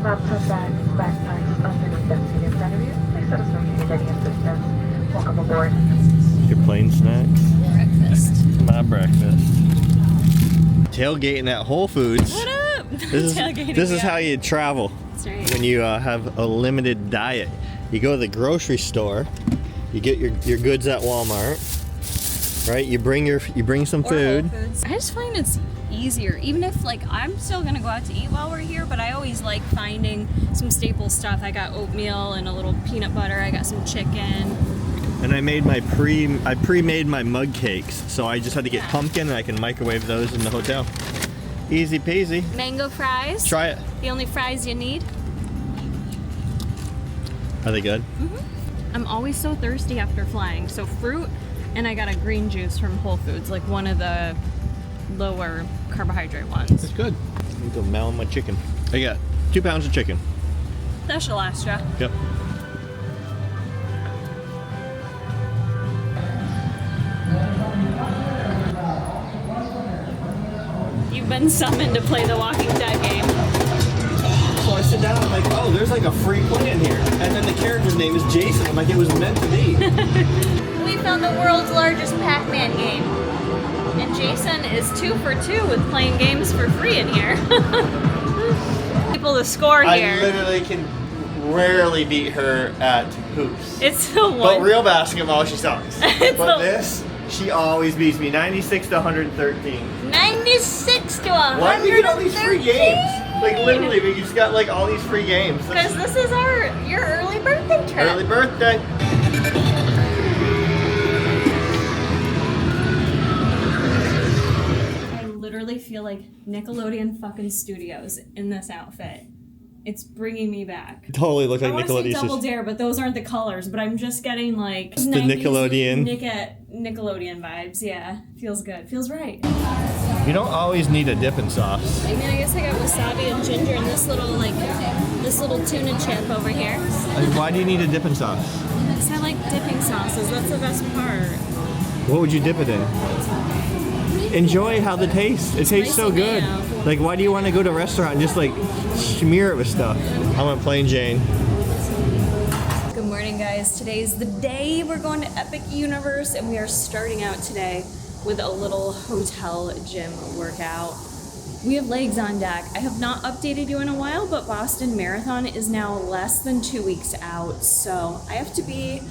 Grab some bags, backpacks underneath that seat in front of you. Please let us know if you need any assistance. Welcome aboard. Your plane snacks. Breakfast. My breakfast. Tailgating at Whole Foods. What up? This is how you travel. That's right. When you have a limited diet. You go to the grocery store. You get your goods at Walmart. Right? You bring some food. Whole Foods. I just find it's easier, even if like I'm still gonna go out to eat while we're here, but I always like finding some staple stuff. I got oatmeal and a little peanut butter. I got some chicken. And I made my pre-made my mug cakes, so I just had to get pumpkin and I can microwave those in the hotel. Easy peasy. Mango fries. Try it. The only fries you need. Are they good? Mm-hmm. I'm always so thirsty after flying, so fruit, and I got a green juice from Whole Foods, like one of the lower carbohydrate ones. It's good. I'm gonna melon my chicken. I got 2 pounds of chicken. That shall last ya. Yep. You've been summoned to play the Walking Dead game. So I sit down and I'm like, oh, there's like a free play in here. And then the character's name is Jason. I'm like, it was meant to be. We found the world's largest Pac-Man game. And Jason is 2 for 2 with playing games for free in here. People to score here. I literally can rarely beat her at hoops. It's the one. But real basketball, she sucks. It's But the- this, she always beats me. 96 to 113. 96 to 113. Why do you get all these free games? Like literally, we just got like all these free games. Because this is your early birthday trip. Early birthday. I literally feel like Nickelodeon fucking Studios in this outfit. It's bringing me back. Totally look like I want to say Nickelodeon. Double Dare, but those aren't the colors. But I'm just getting like The Nickelodeon. Nickelodeon vibes. Yeah, feels good. Feels right. You don't always need a dipping sauce. I mean, I guess I got wasabi and ginger and this little tuna chip over here. Like, why do you need a dipping sauce? Because I like dipping sauces. That's the best part. What would you dip it in? Enjoy how the taste. It tastes so good. Like, why do you want to go to a restaurant and just like smear it with stuff? I'm on Plain Jane. Good morning, guys. Today's the day we're going to Epic Universe, and we are starting out today with a little hotel gym workout. We have legs on deck. I have not updated you in a while, but Boston Marathon is now less than 2 weeks out, so I have to be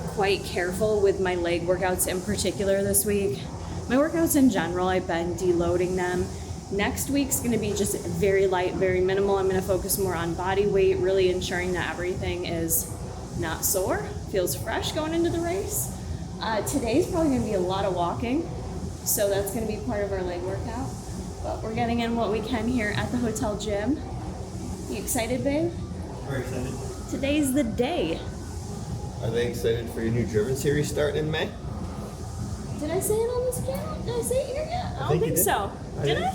quite careful with my leg workouts in particular this week. My workouts in general, I've been deloading them. Next week's gonna be just very light, very minimal. I'm gonna focus more on body weight, really ensuring that everything is not sore, feels fresh going into the race. Today's probably gonna be a lot of walking, so that's gonna be part of our leg workout. But we're getting in what we can here at the hotel gym. You excited, babe? Very excited. Today's the day. Are they excited for your new Driven series starting in May? Did I say it on this channel? Did I say it here yet? I don't think you think did. so. Did I?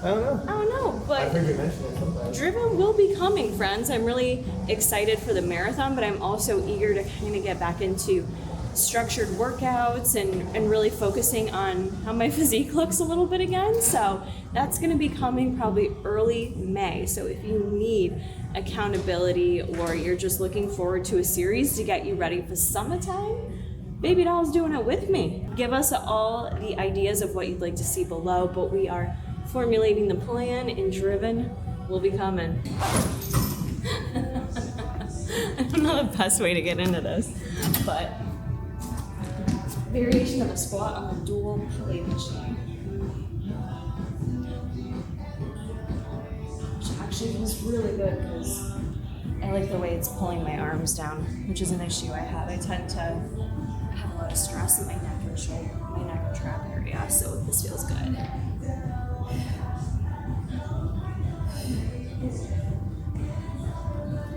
I don't know. I don't know, but I've heard you mention it sometimes. Driven will be coming, friends. I'm really excited for the marathon, but I'm also eager to kind of get back into structured workouts and really focusing on how my physique looks a little bit again. So that's going to be coming probably early May. So if you need accountability or you're just looking forward to a series to get you ready for summertime, Baby Doll's doing it with me. Give us all the ideas of what you'd like to see below, but we are formulating the plan, and Driven will be coming. I don't know the best way to get into this, but variation of a squat on the dual pulley machine. Which actually feels really good because I like the way it's pulling my arms down, which is an issue I have. I tend to have a lot of stress in my neck and shoulder, my neck and trap area, so this feels good.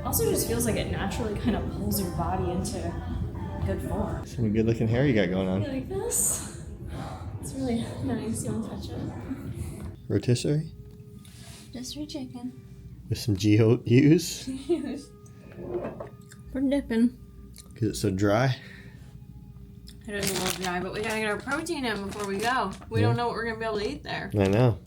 Also just feels like it naturally kind of pulls your body into good form. Some good looking hair you got going on. You like this? It's really nice. You want to touch it? Rotisserie Just for chicken. with some GOUs For dipping. because it's so dry. It is a little dry, but we gotta get our protein in before we go. We don't know what we're gonna be able to eat there. I know.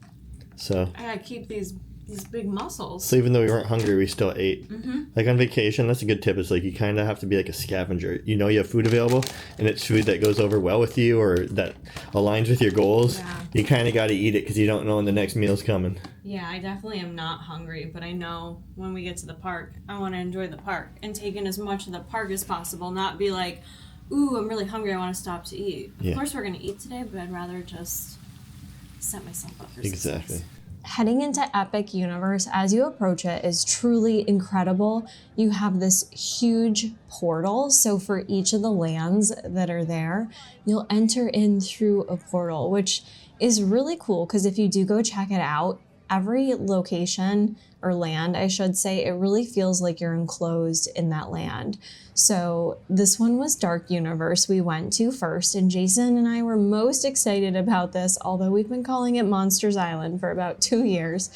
So I gotta keep these these big muscles. So even though we weren't hungry, we still ate. Mm-hmm. Like on vacation, that's a good tip. Is like you kind of have to be like a scavenger. You know you have food available, and it's food that goes over well with you or that aligns with your goals. Yeah. You kind of got to eat it because you don't know when the next meal's coming. Yeah, I definitely am not hungry, but I know when we get to the park, I want to enjoy the park and take in as much of the park as possible, not be like, ooh, I'm really hungry, I want to stop to eat. Of course we're going to eat today, but I'd rather just set myself up for success. Exactly. Heading into Epic Universe, as you approach it, is truly incredible. You have this huge portal, so for each of the lands that are there, you'll enter in through a portal, which is really cool because if you do go check it out, every location or land, I should say, it really feels like you're enclosed in that land. So this one was Dark Universe we went to first, and Jason and I were most excited about this, although we've been calling it Monsters Island for about 2 years.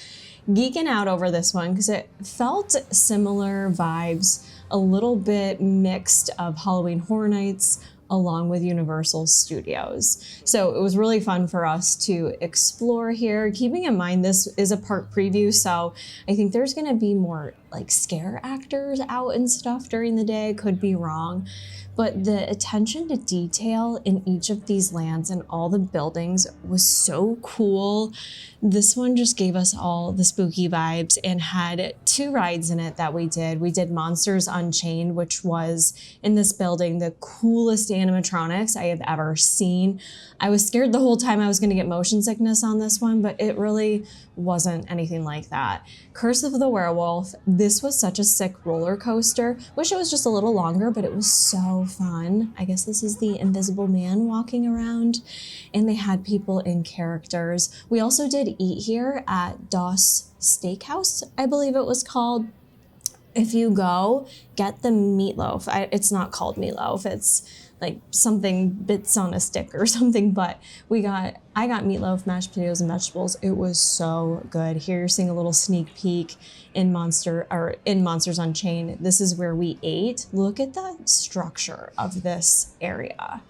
Geeking out over this one because it felt similar vibes, a little bit mixed of Halloween Horror Nights along with Universal Studios. So it was really fun for us to explore here, keeping in mind this is a park preview, so I think there's gonna be more like scare actors out and stuff during the day, could be wrong. But the attention to detail in each of these lands and all the buildings was so cool. This one just gave us all the spooky vibes and had 2 rides in it that we did. We did Monsters Unchained, which was in this building, the coolest animatronics I have ever seen. I was scared the whole time I was gonna get motion sickness on this one, but it really wasn't anything like that. Curse of the Werewolf, this was such a sick roller coaster. Wish it was just a little longer, but it was so fun. I guess this is the Invisible Man walking around, and they had people in characters. We also did eat here at Doss Steakhouse, I believe it was called. If you go, get the meatloaf. It's not called meatloaf, it's like something bits on a stick or something, but I got meatloaf, mashed potatoes, and vegetables. It was so good. Here you're seeing a little sneak peek in Monsters Unchained. This is where we ate. Look at the structure of this area.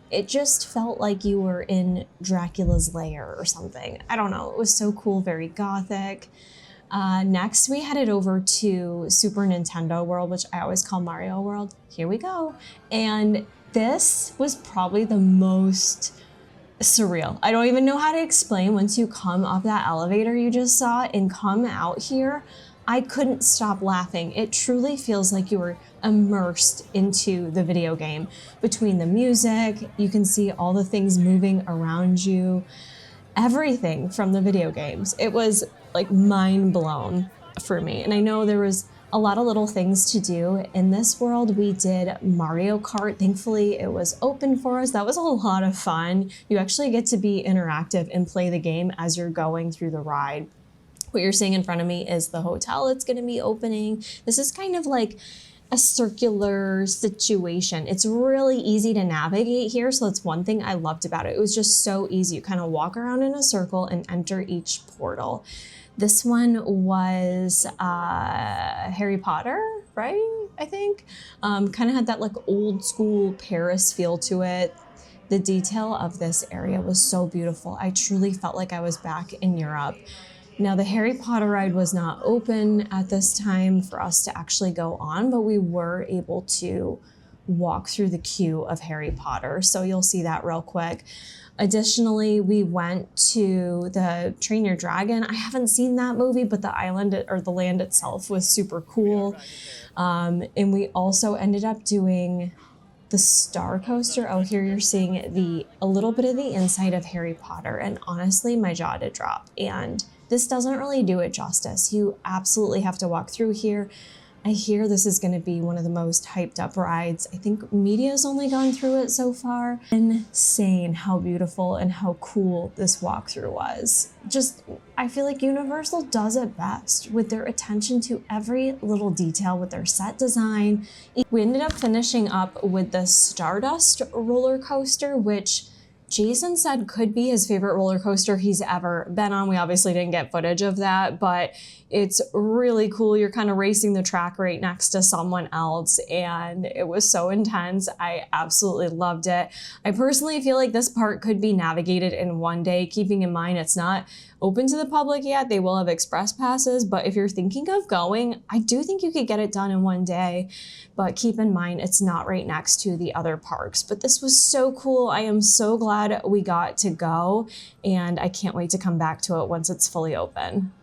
It just felt like you were in Dracula's lair or something. I don't know, it was so cool, very gothic. Next, we headed over to Super Nintendo World, which I always call Mario World. Here we go. And this was probably the most surreal. I don't even know how to explain. Once you come up that elevator you just saw and come out here, I couldn't stop laughing. It truly feels like you were immersed into the video game. Between the music, you can see all the things moving around you, everything from the video games. It was like mind blown for me. And I know there was a lot of little things to do. In this world, we did Mario Kart. Thankfully, it was open for us. That was a lot of fun. You actually get to be interactive and play the game as you're going through the ride. What you're seeing in front of me is the hotel that's going to be opening. This is kind of like a circular situation. It's really easy to navigate here, so that's one thing I loved about it. It was just so easy. You kind of walk around in a circle and enter each portal. This one was Harry Potter, right? I think. Kind of had that like old school Paris feel to it. The detail of this area was so beautiful. I truly felt like I was back in Europe. Now, the Harry Potter ride was not open at this time for us to actually go on, but we were able to walk through the queue of Harry Potter. So you'll see that real quick. Additionally, we went to the Train Your Dragon. I haven't seen that movie, but the island or the land itself was super cool. And we also ended up doing the Star Coaster. Oh, here you're seeing a little bit of the inside of Harry Potter. And honestly, my jaw did drop. And this doesn't really do it justice. You absolutely have to walk through here. I hear this is going to be one of the most hyped up rides. I think media's only gone through it so far. Insane how beautiful and how cool this walkthrough was. I feel like Universal does it best with their attention to every little detail with their set design. We ended up finishing up with the Stardust roller coaster, which Jason said could be his favorite roller coaster he's ever been on. We obviously didn't get footage of that, but It's really cool. You're kind of racing the track right next to someone else, and it was so intense. I absolutely loved it. I personally feel like this part could be navigated in one day, keeping in mind it's not open to the public yet. They will have express passes, but if you're thinking of going, I do think you could get it done in one day, but keep in mind it's not right next to the other parks. But this was so cool. I am so glad we got to go, and I can't wait to come back to it once it's fully open.